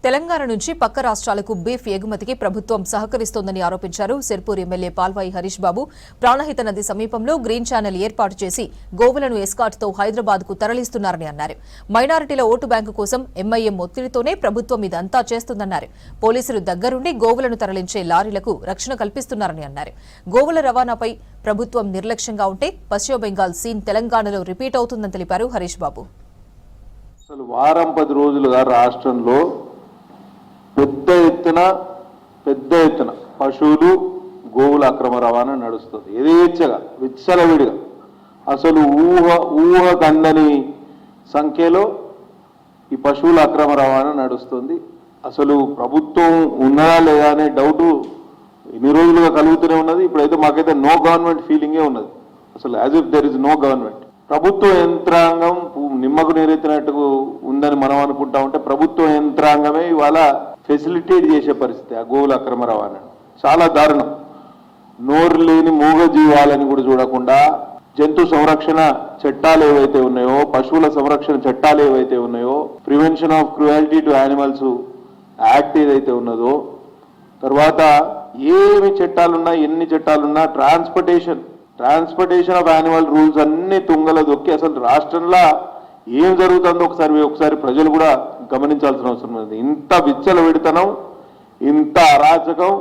తెలంగాణ నుంచి పక్క రాష్ట్రాలకు బీఫ్ ఎగుమతికి ప్రభుత్వం సహకరిస్తోందని ఆరోపించారు. సిర్పూర్ ఎమ్మెల్యే పాల్వాయి హరీష్ బాబు ప్రాణహిత నది సమీపంలో గ్రీన్ ఛానల్ ఏర్పాటు చేసి గోవులను ఎస్కాట్తో హైదరాబాద్కు తరలిస్తున్నారని అన్నారు. మైనారిటీల ఓటు బ్యాంకు కోసం ఎంఐఎం ఒత్తిడితోనే ప్రభుత్వం ఇదంతా చేస్తుందన్నారు. పోలీసులు దగ్గరుండి గోవులను తరలించే లారీలకు రక్షణ కల్పిస్తున్నారని అన్నారు. గోవుల రవాణాపై ప్రభుత్వం నిర్లక్ష్యంగా ఉంటే పశ్చిమ బెంగాల్ సీన్ తెలంగాణలో రిపీట్ అవుతుందని తెలిపారు హరీష్ బాబు. అసలు వారం 10 రోజులుగా రాష్ట్రంలో పెద్ద ఎత్తున పశువులు గోవుల అక్రమ రవాణా నడుస్తుంది. యథేచ్ఛగా విచ్చలవిడిగా అసలు ఊహ కందని సంఖ్యలో ఈ పశువుల అక్రమ రవాణా నడుస్తుంది. అసలు ప్రభుత్వం ఉన్నదా లేదా అనే డౌట్ ఇన్ని రోజులుగా కలుగుతూనే ఉన్నది. ఇప్పుడైతే మాకైతే నో గవర్నమెంట్ ఫీలింగే ఉన్నది. అసలు as if there is no government. ప్రభుత్వ యంత్రాంగం నిమ్మకు నీరెత్తినట్టు ఉందని మనం అనుకుంటా ఉంటే ప్రభుత్వ యంత్రాంగమే ఇవాళ ఫెసిలిటేట్ చేసే పరిస్థితి. ఆ గోవుల అక్రమ రవాణా చాలా దారుణం. నోరు లేని మూగ జీవాలని కూడా చూడకుండా జంతు సంరక్షణ చట్టాలు ఏవైతే ఉన్నాయో, పశువుల సంరక్షణ చట్టాలు ఏవైతే ఉన్నాయో, prevention of cruelty to animals act ఏదైతే ఉన్నదో, తర్వాత ఏమి చట్టాలున్నా ఎన్ని చట్టాలున్నా ట్రాన్స్పోర్టేషన్ ఆఫ్ యానిమల్ రూల్స్ అన్ని తుంగల దొక్కి అసలు రాష్ట్రంలో ఏం జరుగుతుందో ఒకసారి ప్రజలు కూడా గమనించాల్సిన అవసరం ఉంది. ఇంత విచ్చలవిడితనం, ఇంత అరాచకం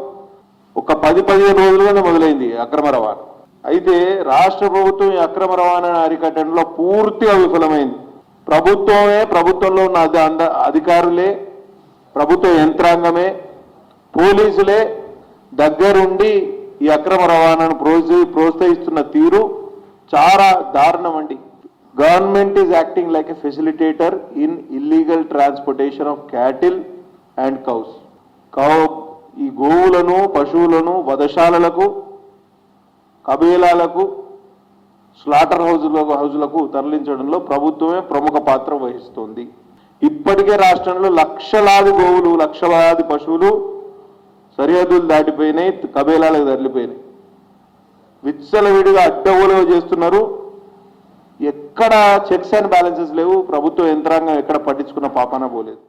ఒక 10-15 రోజులుగానే మొదలైంది అక్రమ రవాణా. అయితే రాష్ట్ర ప్రభుత్వం ఈ అక్రమ రవాణాను అరికట్టడంలో పూర్తిగా విఫలమైంది. ప్రభుత్వంలో ఉన్న అధికారులే, ప్రభుత్వ యంత్రాంగమే, పోలీసులే దగ్గరుండి ఈ అక్రమ రవాణాను ప్రోత్సహిస్తున్న తీరు చాలా దారుణం అండి. Government is acting like a facilitator in illegal transportation of cattle and cows. ఈ గోవులను, పశువులను వధశాలలకు, కబేలాలకు, స్లాటర్ హౌజులకు తరలించడంలో ప్రభుత్వమే ప్రముఖ పాత్ర వహిస్తోంది. ఇప్పటికే రాష్ట్రంలో లక్షలాది గోవులు, లక్షలాది పశువులు సరిహద్దులు దాటిపోయినాయి, కబేలాలకు తరలిపోయినాయి. విచ్చలవిడిగా అడ్డగోలుగా చేస్తున్నారు. ఎక్కడ చెక్స్ అండ్ బ్యాలెన్సెస్ లేవు. ప్రభుత్వ యంత్రాంగం ఎక్కడ పట్టించుకున్న పాపాన పోలేదు.